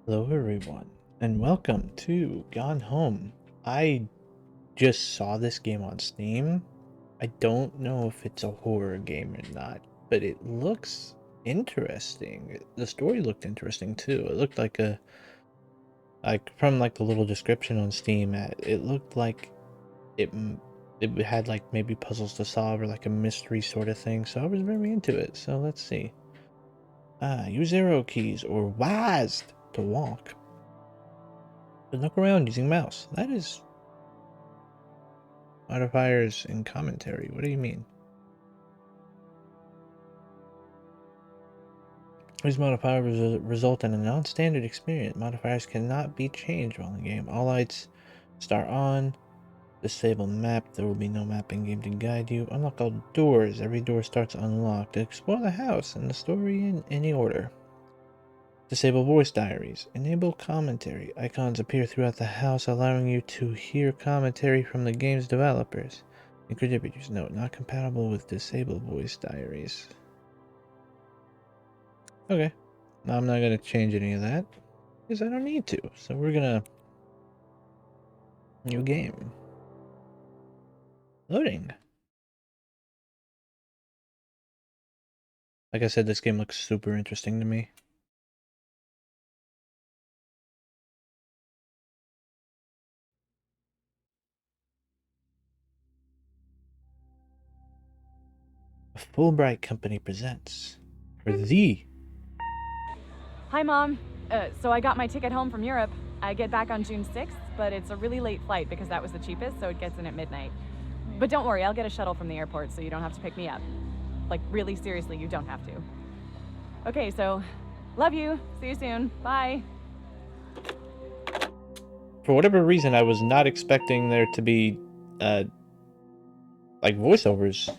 Hello, everyone, and welcome to Gone Home. I just saw this game on Steam. I don't know if it's a horror game or not, but it looks interesting. The story looked interesting too. It looked like from like the little description on Steam, it looked like it it had like maybe puzzles to solve or like a mystery sort of thing. So I was very into it. So let's see. Use arrow keys or WASD to walk. But look around using mouse. That is modifiers and commentary. What do you mean? These modifiers result in a non-standard experience. Modifiers cannot be changed while in the game. All lights start on. Disable map. There will be no map in game to guide you. Unlock all doors. Every door starts unlocked. Explore the house and the story in any order. Disable voice diaries. Enable commentary. Icons appear throughout the house, allowing you to hear commentary from the game's developers. Contributors note, not compatible with disabled voice diaries. Okay. Now I'm not going to change any of that because I don't need to. So we're going to new game. Loading. Like I said, this game looks super interesting to me. A Fulbright Company presents for the Hi, Mom. So I got my ticket home from Europe. I get back on June 6th, but it's a really late flight because that was the cheapest, so it gets in at midnight. But don't worry, I'll get a shuttle from the airport so you don't have to pick me up. Like, really seriously, you don't have to. Okay, so love you. See you soon. Bye. For whatever reason, I was not expecting there to be like voiceovers.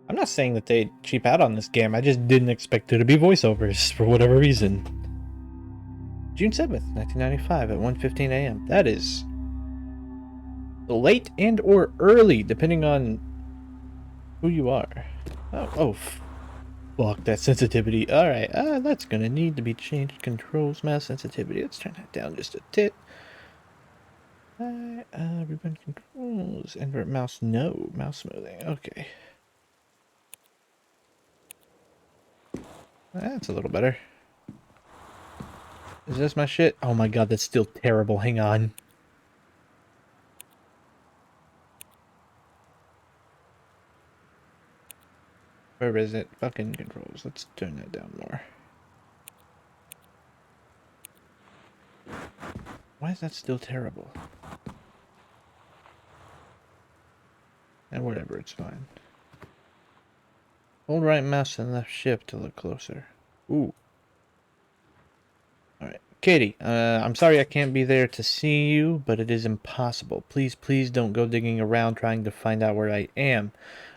I'm not saying that they cheap out on this game. I just didn't expect there to be voiceovers for whatever reason. June 7th, 1995 at 1:15 a.m. That is late and or early, depending on who you are. Oh, fuck that sensitivity. Alright, that's gonna need to be changed. Controls, mouse sensitivity. Let's turn that down just a tit. Ribbon controls. Invert mouse, no. Mouse smoothing, okay. That's a little better. Is this my shit? Oh my god, that's still terrible. Hang on. Where is it? Fucking controls. Let's turn that down more. Why is that still terrible? And whatever, it's fine. Hold right mouse and left shift to look closer. Ooh. Alright. Katie, I'm sorry I can't be there to see you, but it is impossible. Please, please don't go digging around trying to find out where I am.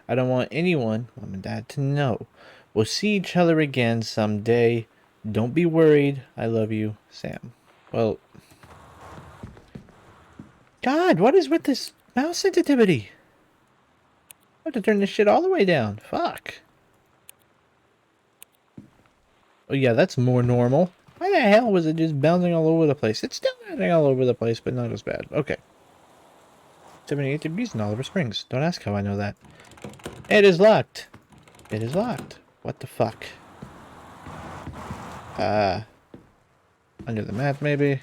I don't want anyone, Mom and Dad, to know. We'll see each other again someday. Don't be worried. I love you, Sam. Well... God, what is with this mouse sensitivity? I have to turn this shit all the way down. Fuck. Oh yeah, that's more normal. Why the hell was it just bouncing all over the place? It's still bouncing all over the place, but not as bad. Okay. 78 degrees in Oliver Springs. Don't ask how I know that. It is locked. It is locked. What the fuck? Under the mat, maybe?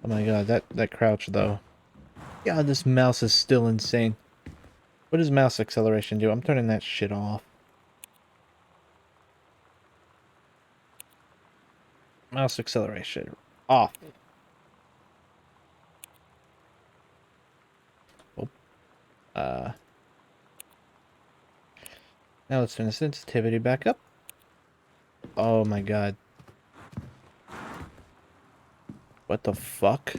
Oh my god, that crouch, though. God, this mouse is still insane. What does mouse acceleration do? I'm turning that shit off. Mouse acceleration off. Oh. Now let's turn the sensitivity back up. Oh my god. What the fuck?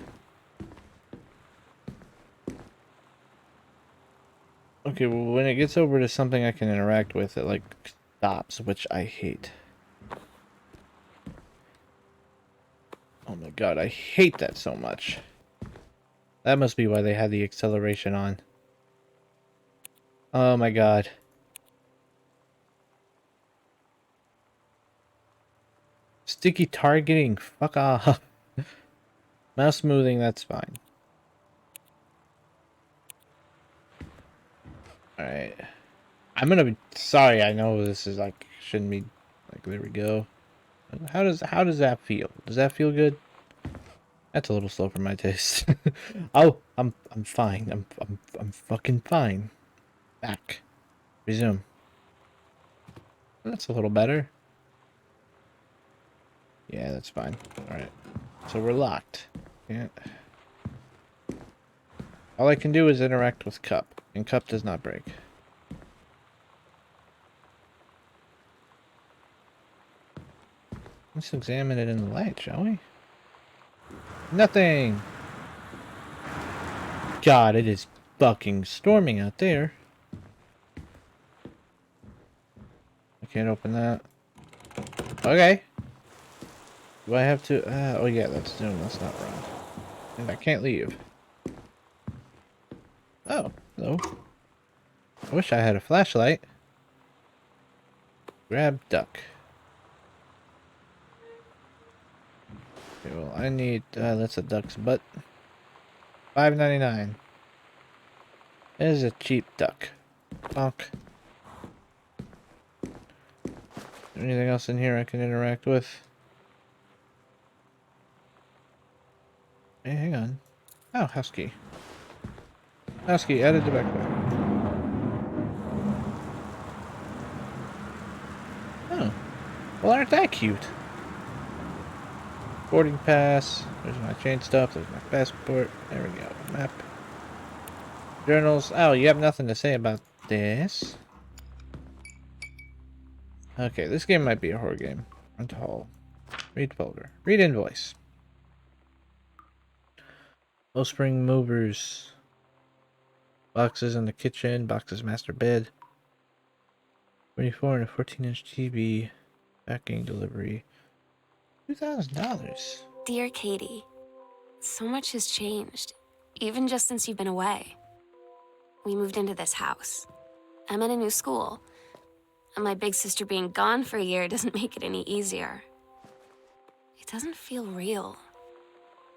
Okay, well, when it gets over to something I can interact with, it, like, stops, which I hate. Oh my god, I hate that so much. That must be why they had the acceleration on. Oh my god. Sticky targeting. Fuck off. Mouse smoothing, that's fine. Alright. I'm gonna be sorry, I know this is like shouldn't be like there we go. How does that feel? Does that feel good? That's a little slow for my taste. Oh, I'm fine. I'm fucking fine. Back. Resume. That's a little better. Yeah, that's fine. Alright. So we're locked. Yeah. All I can do is interact with Cup, and Cup does not break. Let's examine it in the light, shall we? Nothing! God, it is fucking storming out there. I can't open that. Okay. Do I have to? Oh yeah, that's Zoom. That's not wrong. And I can't leave. Oh, hello. I wish I had a flashlight. Grab duck. Okay, well, I need. That's a duck's butt. $5.99. It is a cheap duck. Bonk. Anything else in here I can interact with? Hey, hang on. Oh, house key. House key added to backpack. Oh. Well, aren't that cute? Boarding pass. There's my chain stuff. There's my passport. There we go. Map. Journals. Oh, you have nothing to say about this? Okay, this game might be a horror game. Rent hall. Read folder. Read invoice. Low spring movers. Boxes in the kitchen. Boxes master bed. 24 and a 14-inch TV. Packing delivery. $2,000. Dear Katie, so much has changed, even just since you've been away. We moved into this house. I'm in a new school, and my big sister being gone for a year doesn't make it any easier. It doesn't feel real,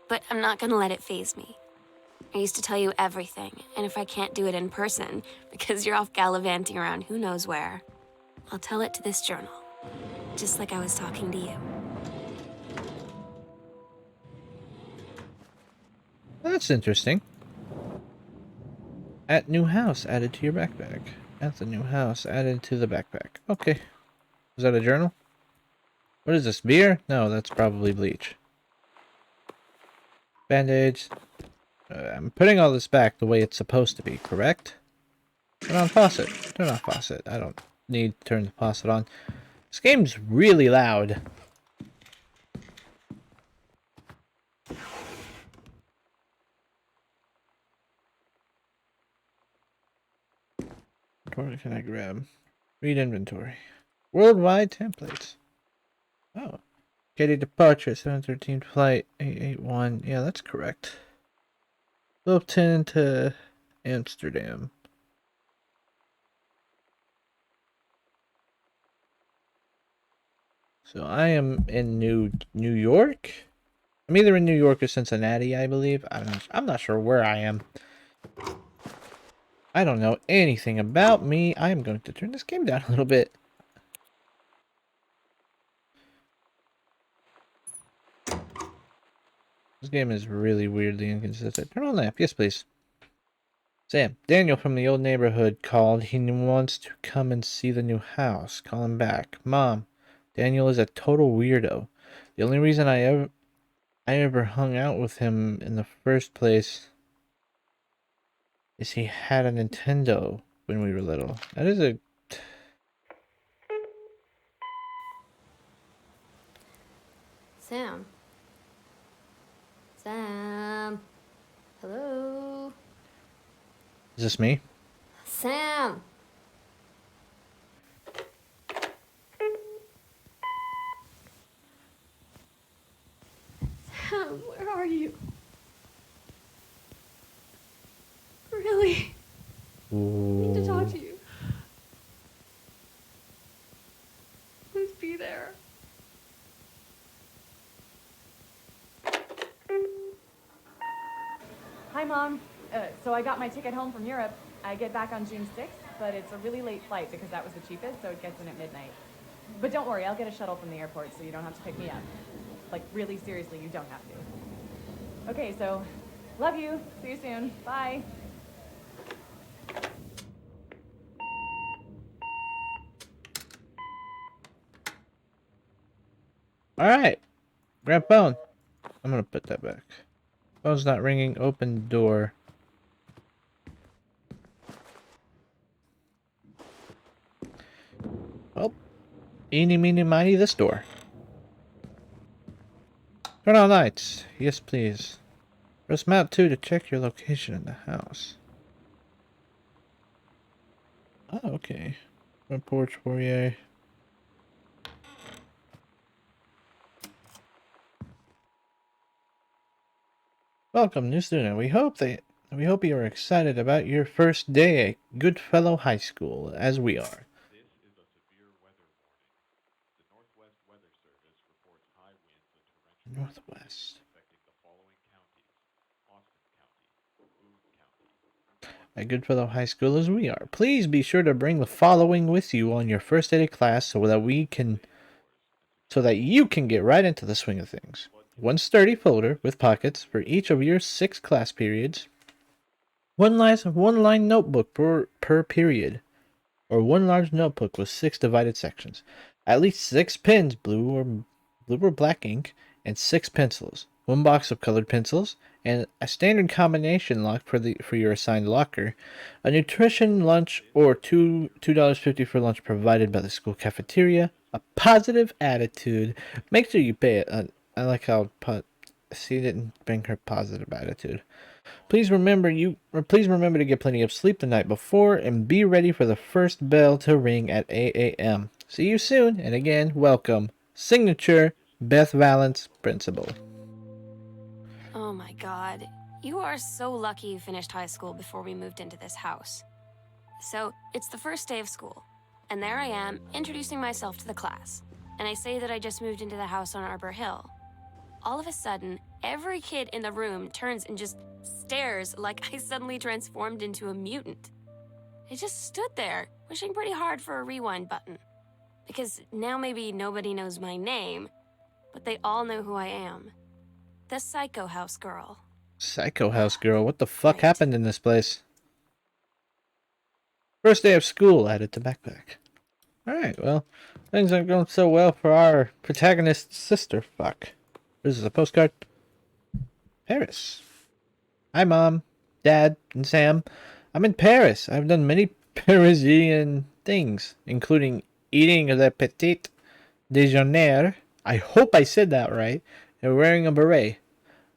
but I'm not gonna let it faze me. I used to tell you everything, and if I can't do it in person, because you're off gallivanting around who knows where, I'll tell it to this journal, just like I was talking to you. That's interesting. At new house added to your backpack. At the new house added to the backpack. Okay. Is that a journal? What is this, beer? No, that's probably bleach. Band-aids. I'm putting all this back the way it's supposed to be, correct? Turn on faucet. Turn on faucet. I don't need to turn the faucet on. This game's really loud. What can I grab? Read inventory. Worldwide templates. Oh. Katie departure, 713 flight, 881. Yeah, that's correct. Wilton to Amsterdam. So I am in New York? I'm either in New York or Cincinnati, I believe. I'm not sure where I am. I don't know anything about me. I am going to turn this game down a little bit. This game is really weirdly inconsistent. Turn on lamp. Yes, please. Sam, Daniel from the old neighborhood called. He wants to come and see the new house. Call him back. Mom, Daniel is a total weirdo. The only reason I ever hung out with him in the first place is he had a Nintendo when we were little. That is a... Sam? Sam? Hello? Is this me? Sam! Sam, where are you? Really? I need to talk to you. Please be there. Hi, Mom. So I got my ticket home from Europe. I get back on June 6th, but it's a really late flight because that was the cheapest, so it gets in at midnight. But don't worry, I'll get a shuttle from the airport so you don't have to pick me up. Like, really seriously, you don't have to. Okay, so love you. See you soon. Bye. Alright. Grab phone. I'm gonna put that back. Phone's not ringing. Open door. Oh. Eeny, meeny, miny, this door. Turn on lights. Yes, please. Press map 2 to check your location in the house. Oh, okay. Front porch foyer. Welcome, new student. We hope you are excited about your first day at Goodfellow High School, as we are. This is a severe weather warning. The Northwest Weather Service reports high winds and torrential Northwest. affecting the following counties: Austin County, Boone County. At Goodfellow High School, as we are. Please be sure to bring the following with you on your first day of class so that you can get right into the swing of things. One sturdy folder with pockets for each of your 6 class periods. One line notebook per period, or one large notebook with 6 divided sections. At least 6 pens, blue or black ink, and 6 pencils. One box of colored pencils, and a standard combination lock for your assigned locker. A nutrition lunch or $2.50 for lunch provided by the school cafeteria. A positive attitude. Make sure you pay it. I like how she didn't bring her positive attitude. Please remember to get plenty of sleep the night before and be ready for the first bell to ring at 8 a.m. See you soon, and again, welcome. Signature, Beth Valance, Principal. Oh my god. You are so lucky you finished high school before we moved into this house. So, it's the first day of school, and there I am, introducing myself to the class. And I say that I just moved into the house on Arbor Hill. All of a sudden, every kid in the room turns and just stares like I suddenly transformed into a mutant. I just stood there, wishing pretty hard for a rewind button. Because now maybe nobody knows my name, but they all know who I am. The Psycho House Girl. Psycho House Girl, what the fuck Right. happened in this place? First day of school, added to backpack. Alright, well, things aren't going so well for our protagonist's sister. Fuck. This is a postcard. Paris. Hi, Mom, Dad, and Sam. I'm in Paris. I've done many Parisian things, including eating le petit déjeuner. I hope I said that right. And wearing a beret.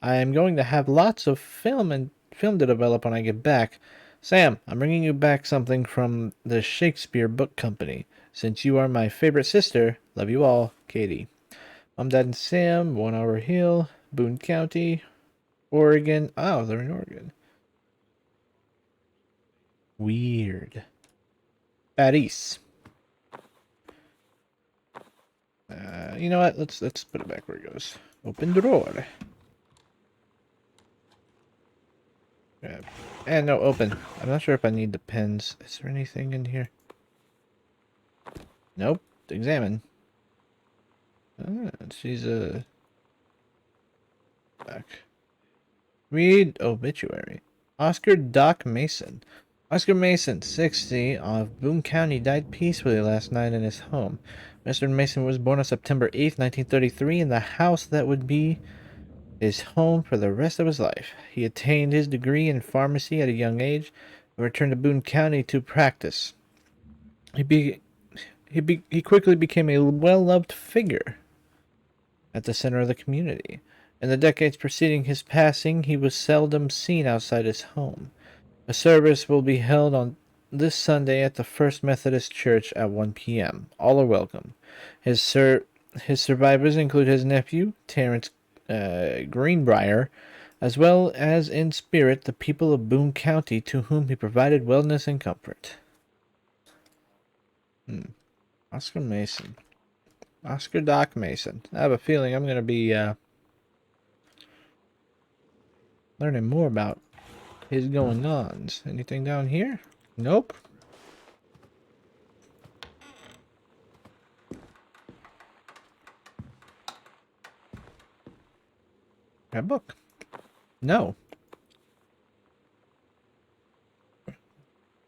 I am going to have lots of film to develop when I get back. Sam, I'm bringing you back something from the Shakespeare Book Company. Since you are my favorite sister, love you all, Katie. Mom, Dad, and Sam, 1 Hour Hill, Boone County, Oregon. Oh, they're in Oregon. Weird. Paris. You know what? Let's put it back where it goes. Open drawer. And no, open. I'm not sure if I need the pens. Is there anything in here? Nope. Examine. She's a... back. Read obituary. Oscar Doc Mason. Oscar Mason, 60, of Boone County, died peacefully last night in his home. Mr. Mason was born on September 8th, 1933, in the house that would be his home for the rest of his life. He attained his degree in pharmacy at a young age and returned to Boone County to practice. He quickly became a well-loved figure at the center of the community. In the decades preceding his passing, he was seldom seen outside his home. A service will be held on this Sunday at the First Methodist Church at 1 p.m. All are welcome. His survivors include his nephew, Terrence Greenbrier, as well as in spirit the people of Boone County to whom he provided wellness and comfort. Oscar Mason. Oscar Doc Mason. I have a feeling I'm going to be learning more about his going-ons. Anything down here? Nope. A book? No.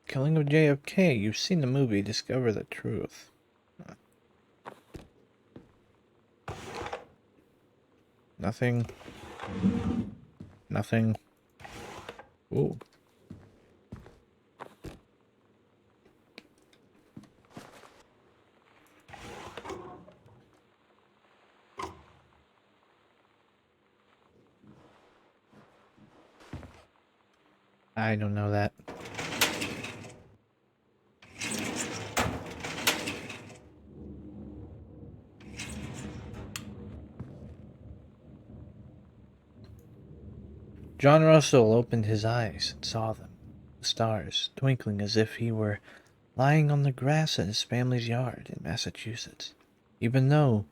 Killing of JFK. You've seen the movie. Discover the truth. Nothing. Nothing. Ooh. I don't know that. John Russell opened his eyes and saw them, the stars twinkling as if he were lying on the grass in his family's yard in Massachusetts. Even though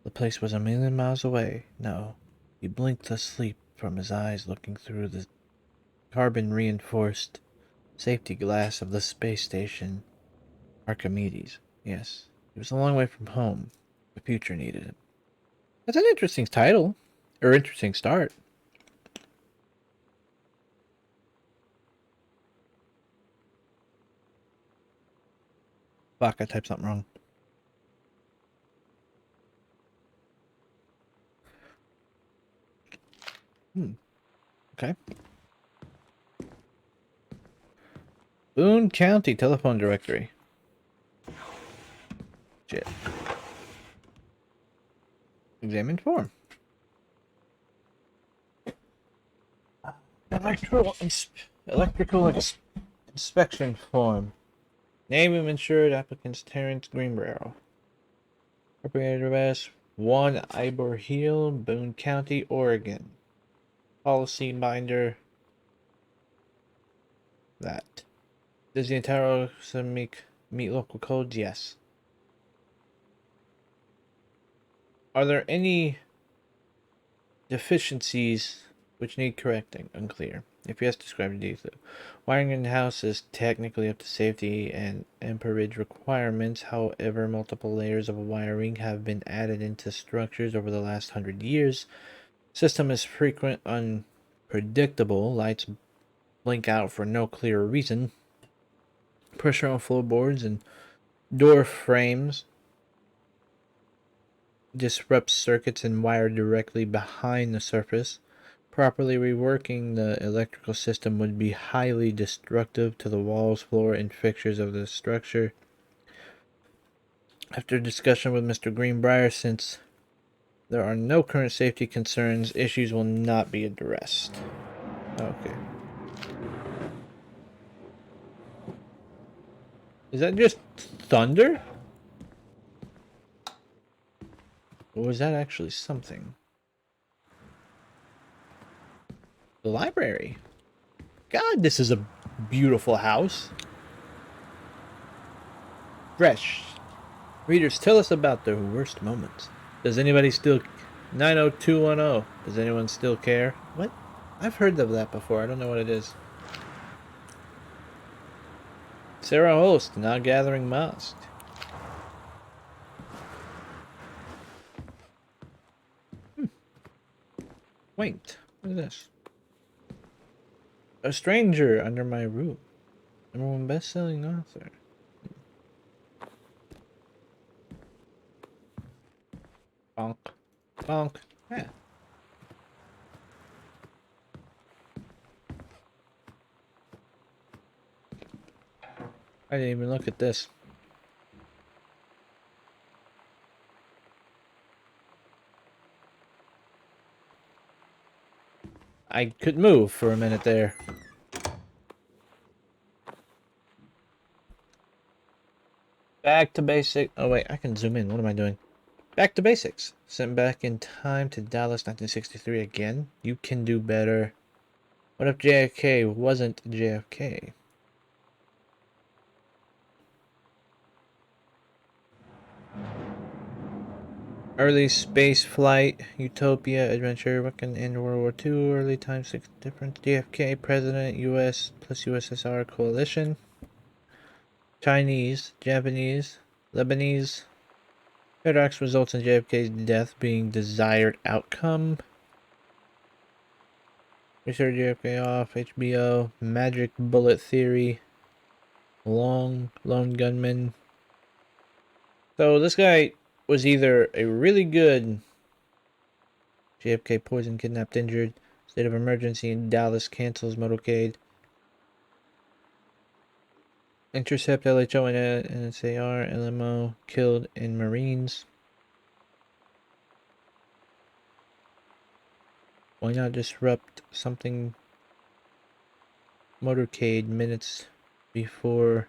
the place was a million miles away, no, he blinked asleep from his eyes looking through the carbon-reinforced safety glass of the space station Archimedes. Yes, he was a long way from home. The future needed him. That's an interesting title, or interesting start. Fuck, I typed something wrong. Okay. Boone County telephone directory. Shit. Examined form. Electrical inspection form. Name of insured applicants Terrence Greenbrier. Appropriate address 1 Ybor Hill, Boone County, Oregon. Policy binder. That. Does the entire meet local codes? Yes. Are there any deficiencies which need correcting? Unclear. If yes, describe in detail. Wiring in the house is technically up to safety and amperage requirements. However, multiple layers of wiring have been added into structures over the last 100 years. System is frequent, unpredictable. Lights blink out for no clear reason. Pressure on floorboards and door frames disrupts circuits and wire directly behind the surface. Properly reworking the electrical system would be highly destructive to the walls, floor, and fixtures of the structure. After discussion with Mr. Greenbrier, since there are no current safety concerns, issues will not be addressed. Okay. Is that just thunder? Or was that actually something? The library. God, this is a beautiful house. Fresh. Readers, tell us about their worst moments. Does anybody still... 90210. Does anyone still care? What? I've heard of that before. I don't know what it is. Sarah Host, now gathering moss. Wait, what is this? A Stranger Under My Roof. #1 best-selling author. Bonk. Bonk. Yeah. I didn't even look at this. I could move for a minute there. Back to basic. Oh wait, I can zoom in. What am I doing? Back to basics. Sent back in time to Dallas 1963 again. You can do better. What if JFK wasn't JFK? Early space flight, Utopia, Adventure, Wiccan, and World War II, early time, 6 different JFK, President, US plus USSR coalition, Chinese, Japanese, Lebanese. Paradox results in JFK's death being desired outcome. Research JFK off, HBO, Magic Bullet Theory, Lone Gunman. So this guy was either a really good JFK poisoned, kidnapped, injured, state of emergency in Dallas cancels motorcade. Intercept LHO and NSAR, LMO killed in Marines. Why not disrupt something motorcade minutes before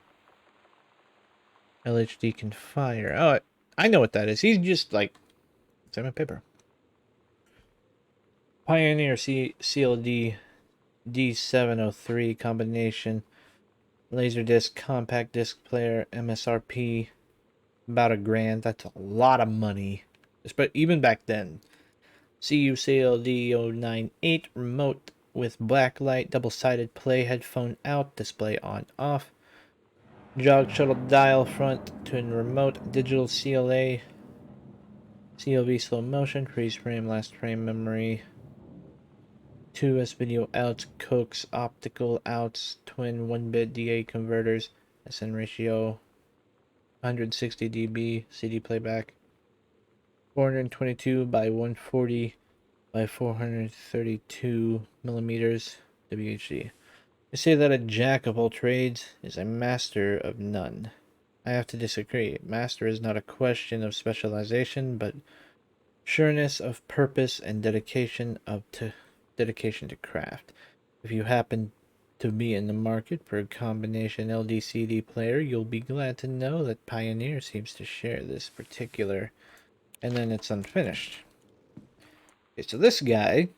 LHD can fire? Oh, I know what that is. He's just like Simon Paper. Pioneer CLD D703 combination. Laserdisc compact disc player MSRP about $1,000. That's a lot of money. But even back then. CU CLD 098 remote with blacklight, double-sided play, headphone out, display on off. Jog shuttle dial front, twin remote, digital CLA, CLV slow motion, freeze frame, last frame memory. 2S video outs, coax, optical outs, twin 1-bit DA converters, SN ratio, 160 dB, CD playback, 422 by 140 by 432 millimeters, WHD. They say that a jack of all trades is a master of none. I have to disagree. Master is not a question of specialization, but sureness of purpose and dedication to craft. If you happen to be in the market for a combination LD-CD player, you'll be glad to know that Pioneer seems to share this particular, and then it's unfinished. Okay, so this guy,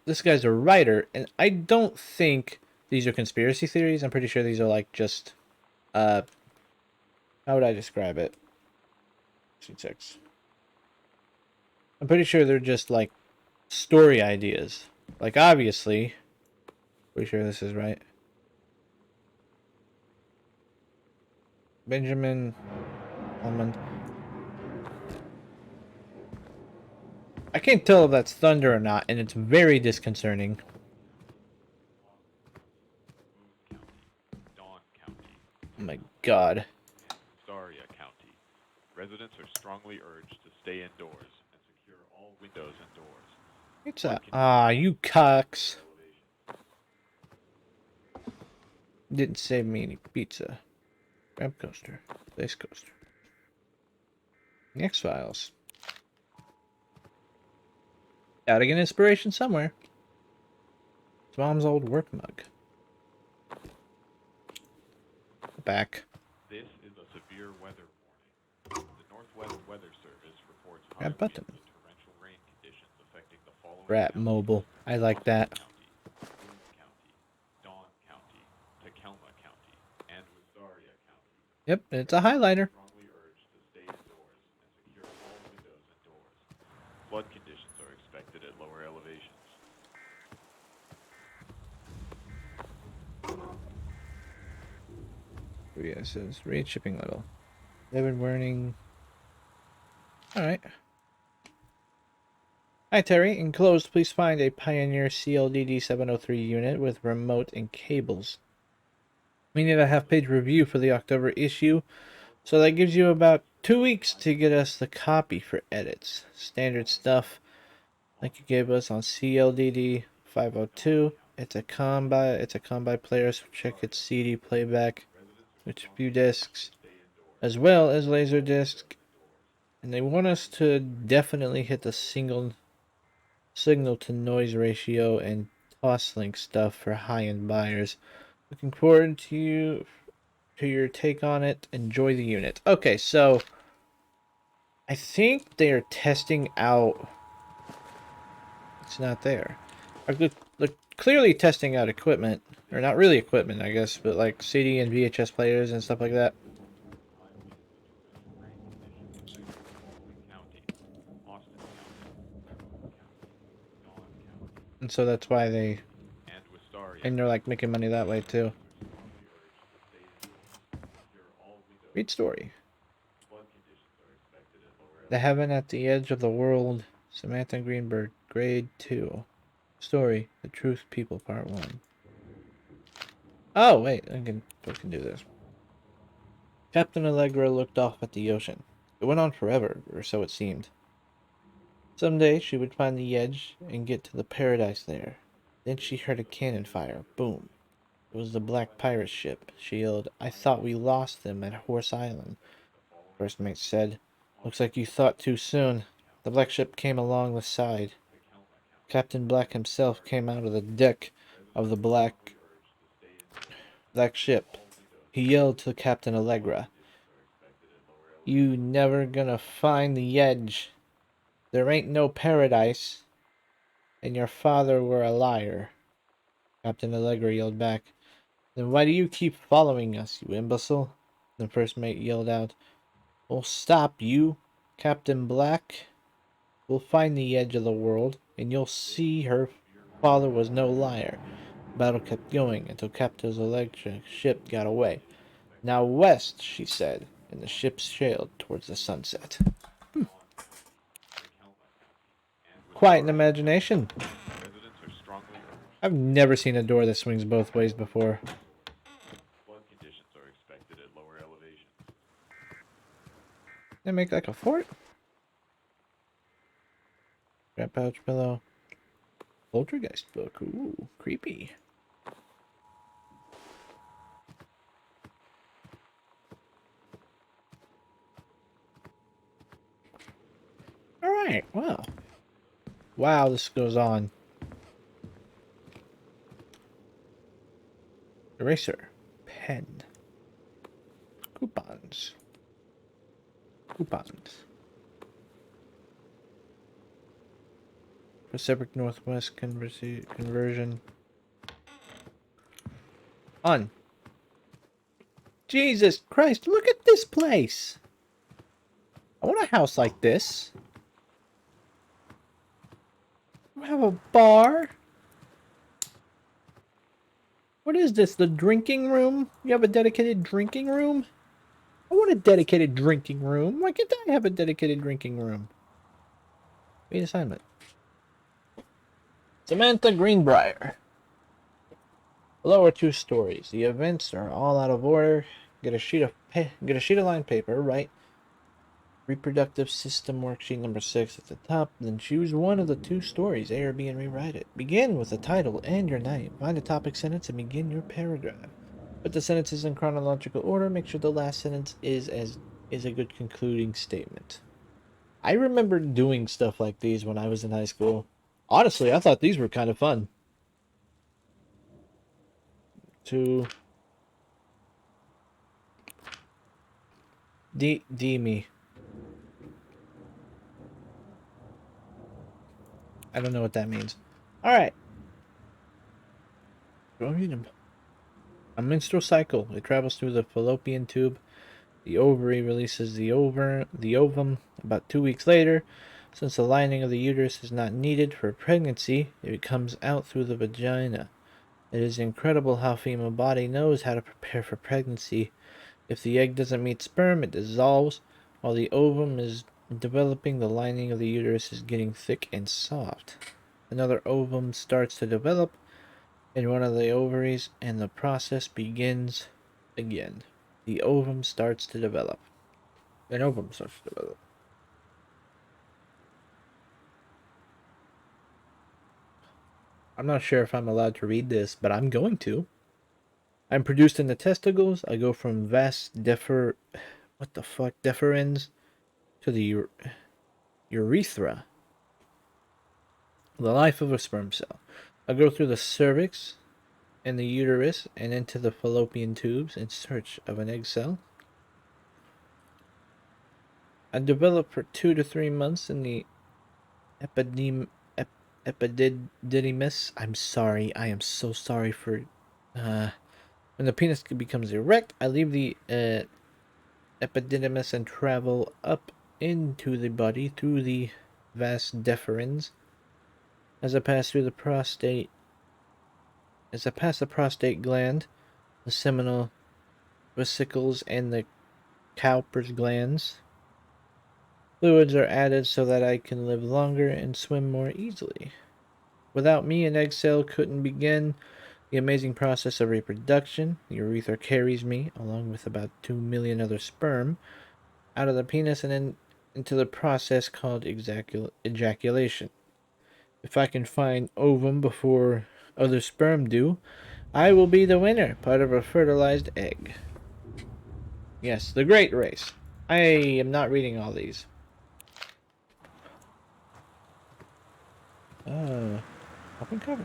this guy's a writer, and I don't think these are conspiracy theories. I'm pretty sure these are like just, how would I describe it? C6. I'm pretty sure they're just like story ideas. Like obviously, pretty sure this is right. Benjamin Almond. I can't tell if that's thunder or not, and it's very disconcerting. Boone County, Dawn County, Oh my god. Starria County. Residents are strongly urged to stay indoors and secure all windows and doors. It's a you cocks. Didn't save me any pizza. Grab coaster. Place coaster. X-Files. Gotta get inspiration somewhere. It's Mom's old work mug. Back. This is a severe weather warning. The Northwest Weather Service reports high Grab button. winds and torrential rain conditions affecting the following Rat counties: mobile. I like that. County, Boone County, Dawn County, Tacoma County, and Wistaria County. Yep, it's a highlighter. Strongly urged to stay indoors and secure all windows and doors. Flood conditions are expected at lower elevations. Yeah, it says rate shipping level. 11 warning. Alright. Hi Terry, enclosed please find a Pioneer CLDD 703 unit with remote and cables. We need a half-page review for the October issue, so that gives you about 2 weeks to get us the copy for edits. Standard stuff like you gave us on CLDD 502. It's a combi player, so check its CD playback, which few discs, as well as laser disc. And they want us to definitely hit the signal to noise ratio and toslink stuff for high-end buyers. Looking forward to your take on it. Enjoy the unit. Okay, so I think they're testing out. It's not there. They're clearly testing out equipment, or not really equipment, I guess, but like CD and VHS players and stuff like that. Austin County, Dawn County, And so that's why they, and Wistaria. and they're like making money that way too. Read story. Flood conditions are expected at lower The Heaven at the Edge of the World, Samantha Greenberg, Grade 2. Story, The Truth People, Part 1. Oh, wait, I can do this. Captain Allegra looked off at the ocean. It went on forever, or so it seemed. Someday she would find the edge and get to the paradise there. Then she heard a cannon fire. Boom. It was the Black Pirate ship. She yelled, "I thought we lost them at Horse Island," first mate said. "Looks like you thought too soon." The black ship came along the side. Captain Black himself came out of the deck of the black ship. He yelled to Captain Allegra, "You never gonna find the edge. There ain't no paradise. And your father were a liar." Captain Allegra yelled back, "Then why do you keep following us, you imbecile?" The first mate yelled out, "Well, stop you, Captain Black. We'll find the edge of the world, and you'll see her father was no liar." The battle kept going until Captain Allegra's ship got away. "Now west," she said, and the ship sailed towards the sunset. Quite an imagination. Residents are strongly urged. I've never seen a door that swings both ways before. Flood conditions are expected at lower elevations. They make like a fort? Grab pouch pillow. Poltergeist book. Ooh, creepy. Alright, wow. Wow, this goes on. Eraser. Pen. Coupons. Coupons. Pacific Northwest conversion. On. Jesus Christ, look at this place. I want a house like this. We have a bar. What is this? The drinking room? You have a dedicated drinking room? I want a dedicated drinking room. Why can't I have a dedicated drinking room? Main assignment. Samantha Greenbrier. Below are 2 stories. The events are all out of order. Get a sheet of lined paper. Write reproductive system worksheet number 6 at the top. Then choose one of the 2 stories, A or B, and rewrite it. Begin with the title and your name. Find a topic sentence and begin your paragraph. Put the sentences in chronological order. Make sure the last sentence is a good concluding statement. I remember doing stuff like these when I was in high school. Honestly, I thought these were kind of fun. D me. I don't know what that means. Alright. A menstrual cycle. It travels through the fallopian tube. The ovary releases the ovum about 2 weeks later. Since the lining of the uterus is not needed for pregnancy, it comes out through the vagina. It is incredible how female body knows how to prepare for pregnancy. If the egg doesn't meet sperm, it dissolves. While the ovum is developing, the lining of the uterus is getting thick and soft. Another ovum starts to develop in one of the ovaries, and the process begins again. The ovum starts to develop. An ovum starts to develop. I'm not sure if I'm allowed to read this, but I'm going to. I'm produced in the testicles. I go from vas deferens to the urethra. The life of a sperm cell. I go through the cervix and the uterus and into the fallopian tubes in search of an egg cell. I develop for 2 to 3 months in the epididymis. I'm sorry. I am so sorry for... when the penis becomes erect, I leave the epididymis and travel up into the body through the vas deferens. As I pass the prostate gland, the seminal vesicles, and the Cowper's glands, fluids are added so that I can live longer and swim more easily. Without me, an egg cell couldn't begin the amazing process of reproduction. The urethra carries me, along with about 2 million other sperm, out of the penis and then into the process called ejaculation. If I can find ovum before other sperm do, I will be the winner, part of a fertilized egg. Yes, the great race. I am not reading all these. Open cover.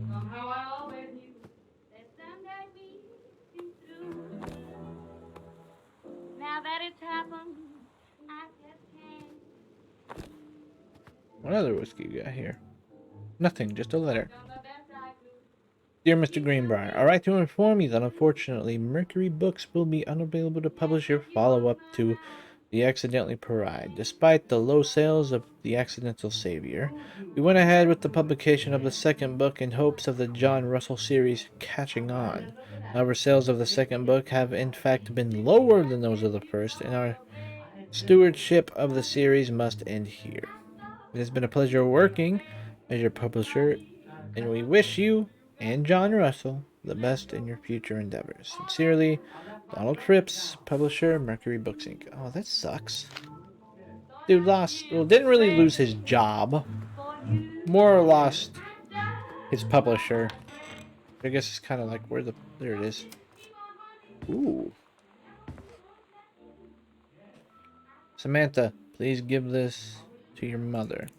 Somehow I always knew that someday we'd be through. Now that it's happened, I just can't. What other whiskey you got here? Nothing, just a letter. Done the best I could. Dear Mr. Greenbrier, I write to inform you that unfortunately Mercury Books will be unavailable to publish your follow-up to The Accidentally Parade. Despite the low sales of The Accidental Savior, we went ahead with the publication of the second book in hopes of the John Russell series catching on. However, sales of the second book have in fact been lower than those of the first, and our stewardship of the series must end here. It has been a pleasure working as your publisher, and we wish you and John Russell the best in your future endeavors. Sincerely, Donald Phipps, publisher, Mercury Books Inc. Oh, that sucks. Dude didn't really lose his job. More lost his publisher. I guess it's kind of like there it is. Ooh. Samantha, please give this to your mother.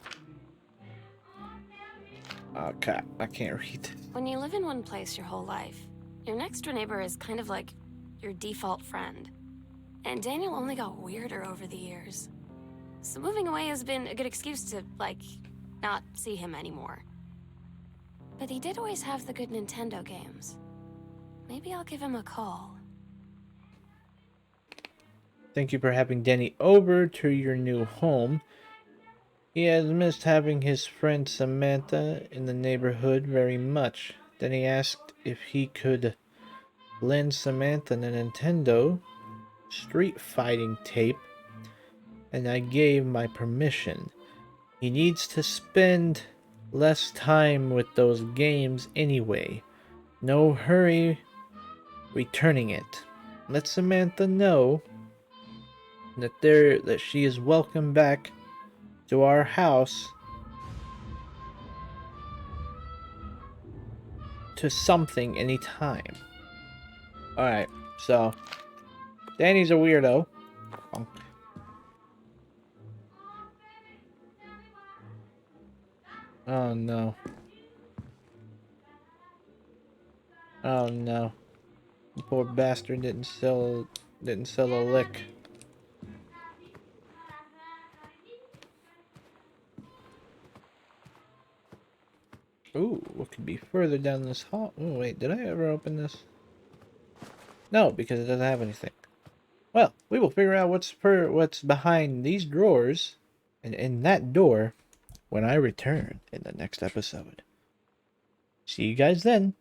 Okay, I can't read. When you live in one place your whole life, your next door neighbor is kind of like your default friend. And Daniel only got weirder over the years. So moving away has been a good excuse to, like, not see him anymore. But he did always have the good Nintendo games. Maybe I'll give him a call. Thank you for having Danny over to your new home. He has missed having his friend Samantha in the neighborhood very much. Then he asked if he could lend Samantha a Nintendo Street Fighting tape, and I gave my permission. He needs to spend less time with those games anyway. No hurry returning it. Let Samantha know that she is welcome back to our house to something anytime. Alright, so Danny's a weirdo. Oh no. Oh no. The poor bastard didn't sell a lick. Ooh, what could be further down this hall? Oh wait, did I ever open this? No, because it doesn't have anything. Well, we will figure out what's behind these drawers and in that door when I return in the next episode. See you guys then.